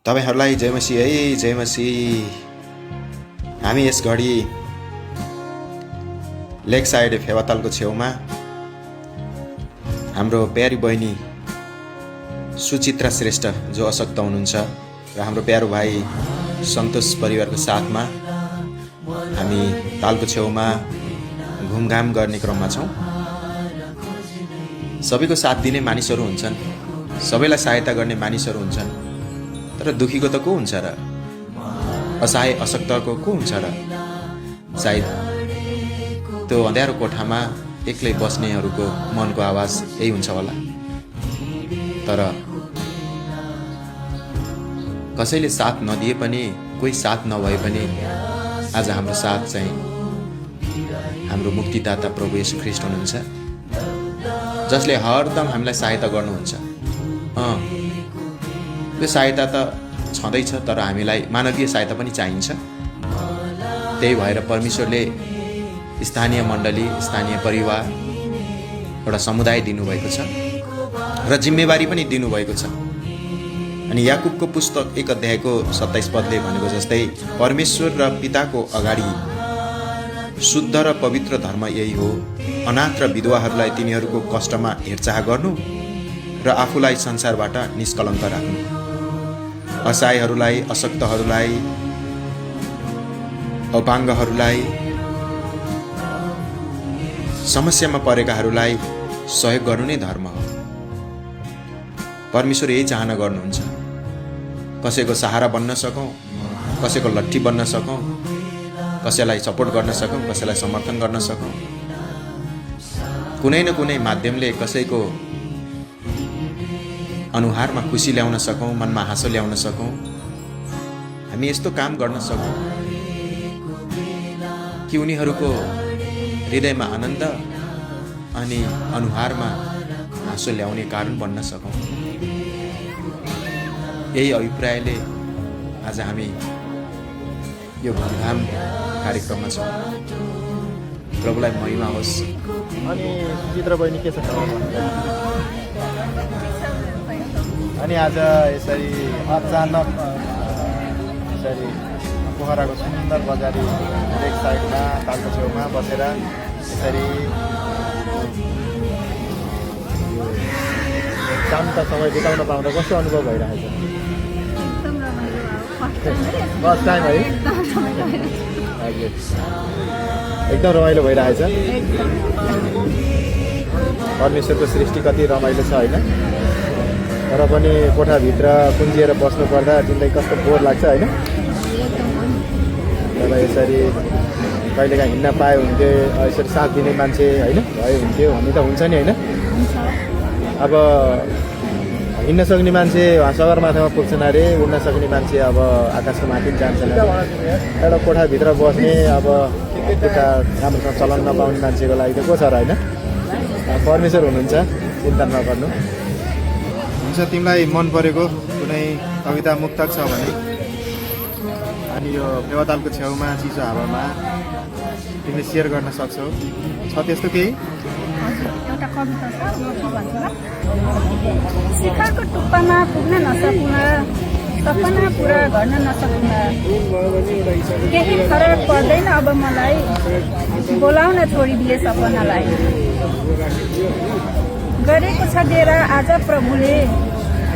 तपाईहरुलाई जय मसीह है, जय मसीह। हामी यस घडी लेक साइड फेवातालको छेउमा हाम्रो प्यारी बहिनी सुचित्रा श्रेष्ठ जो अशक्त हुनुहुन्छ र हाम्रो प्यारो भाइ सन्तोष परिवारको साथमा हामी तालको छेउमा घुमघाम गर्ने क्रममा छौं। सबैको साथ दिने मानिसहरू हुन्छन्, सबैलाई सहायता गर्ने मानिसहरू हुन्छन्, तर दुखीको त को हुन्छ र? असहाय अशक्तको को हुन्छ र? सायद त्यो अँध्यारो कोठामा एक्लै बस्नेहरूको मनको आवाज यही हुन्छ होला। तर कसैले साथ नदिए पनि, कोही साथ नभए पनि आज हाम्रो साथ चाहिँ हाम्रो मुक्तिदाता प्रभु येशू ख्रीष्ट हुनुहुन्छ, जसले हरदम हामीलाई सहायता गर्नुहुन्छ। त्यो सहायता त छँदैछ, तर हामीलाई मानवीय सहायता पनि चाहिन्छ। त्यही भएर परमेश्वरले स्थानीय मण्डली, स्थानीय परिवार, एउटा समुदाय दिनुभएको छ र जिम्मेवारी पनि दिनुभएको छ। अनि याकुबको पुस्तक 1 अध्यायको 27 पदले भनेको जस्तै परमेश्वर र पिताको अगाडि शुद्ध र पवित्र धर्म यही हो, अनाथ र विधवाहरूलाई तिनीहरूको कष्टमा हेरचाह गर्नु र आफूलाई संसारबाट निष्कलङ्क राख्नु, असहायहरूलाई, अशक्तहरूलाई, अपाङ्गहरूलाई, समस्यामा परेकाहरूलाई सहयोग गर्नु नै धर्म हो। परमेश्वर यही चाहना गर्नुहुन्छ, कसैको सहारा बन्न सकौं, कसैको लट्ठी बन्न सकौं, कसैलाई सपोर्ट गर्न सकौं, कसैलाई समर्थन गर्न सकौं, कुनै न कुनै माध्यमले कसैको अनुहारमा खुसी ल्याउन सकौं, मनमा हाँसो ल्याउन सकौं। हामी यस्तो काम गर्न सकौं कि उनीहरूको हृदयमा आनन्द अनि अनुहारमा हाँसो ल्याउने कारण बन्न सकौं। यही अभिप्रायले आज हामी यो घुमघाम कार्यक्रममा छौं। प्रभुलाई महिमा होस्। अनि सुचित्रा बहिनी के छ खबर? अनि आज यसरी अचानक यसरी पोखराको सुन्दर बजारी लेक साइडमा तालको छेउमा बसेर यसरी शान्त समय बिताउन पाउँदा कस्तो अनुभव भइरहेछ? फर्स्ट टाइम है? हजुर, एकदम रमाइलो भइरहेछ। परमेश्वरको सृष्टि कति रमाइलो छ होइन? तर पनि कोठाभित्र कुन्जिएर बस्नु पर्दा तिमीलाई कस्तो बोर लाग्छ होइन? तर यसरी कहिलेकाहीँ हिँड्न पाए हुन्थ्यो, यसरी साथ दिने मान्छे होइन भए हुन्थ्यो भन्ने त हुन्छ नि होइन? अब हिँड्न सक्ने मान्छे सगरमाथामा पुग्छन् अरे, उड्न सक्ने मान्छे अब आकाशको माथि जान्छन् अरे। एउटा कोठाभित्र बस्ने अब खुट्टा राम्रोसँग चलाउन नपाउने मान्छेको लागि त को छ र होइन? परमेश्वर हुनुहुन्छ, चिन्ता नगर्नु। हुन्छ, तिमीलाई मन परेको कुनै कविता मुक्तक छ भने अनि यो फेवातालको छेउमा चिसो हावामा तिमीले सेयर गर्न सक्छौ। छ त्यस्तो केही? एउटा कविता छ, म के भन्छु ल? शिखरको टुप्पामा पुग्न नसकुन, सपना पुरा गर्न नसकुन, केही फरक पर्दैन अब मलाई, बोलाउन छोडिदिए सपनालाई। गरेको छ डेरा आज प्रभुले,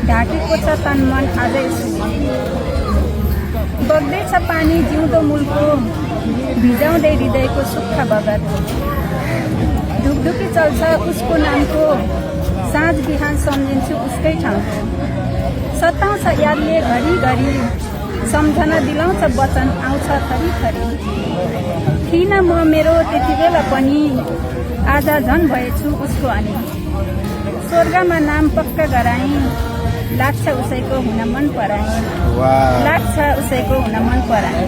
ढाकेको छ तन मन आज यसुले। बग्दैछ पानी जिउँदो मूलको, भिजाउँदै हृदयको सुक्खा बगर। ढुकढुकी चल्छ उसको नामको, साँझ बिहान सम्झिन्छु उसकै ठाउँको। सताउँछ यादले घरिघरि, सम्झना दिलाउँछ वचन आउँछ थरीथरी। थिइन म मेरो त्यति बेला पनि, आज झन् भएछु उसको अनि। स्वर्गमा नाम पक्का गराई, लाग्छ उसैको हुन मन पराई, लाग्छ उसैको हुन मन पराई।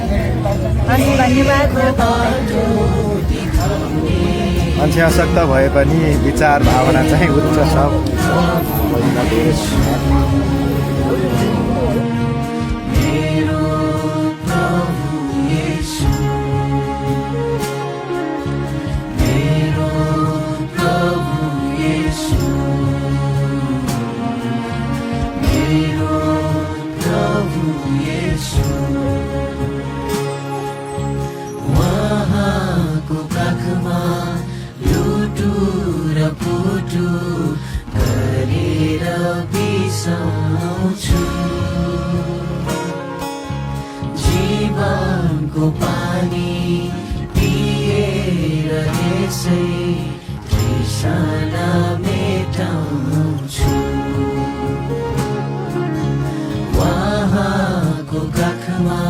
अनि धन्यवाद। मान्छे अशक्त भए पनि विचार भावना चाहिँ उच्च छ। मेरो प्रभु येशू उहाँको काखमा लुटु र पुटु गरेर बिसाउँछु जीवनको पानी पिएर यसै तृष्णा मेटाउँछु उहाँको काखमा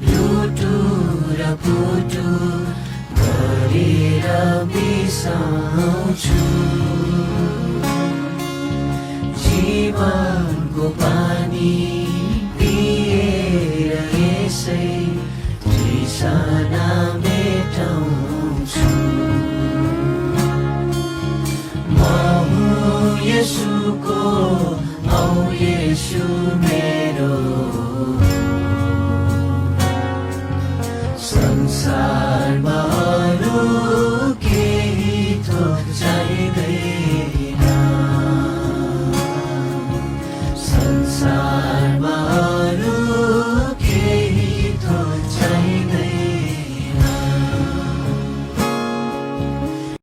लुटु र पुटु गरेर बिसाउँछु जीवनको पानी पिएर यसै तृष्णा मेटाउँछु म हुँ येशूको औ येशू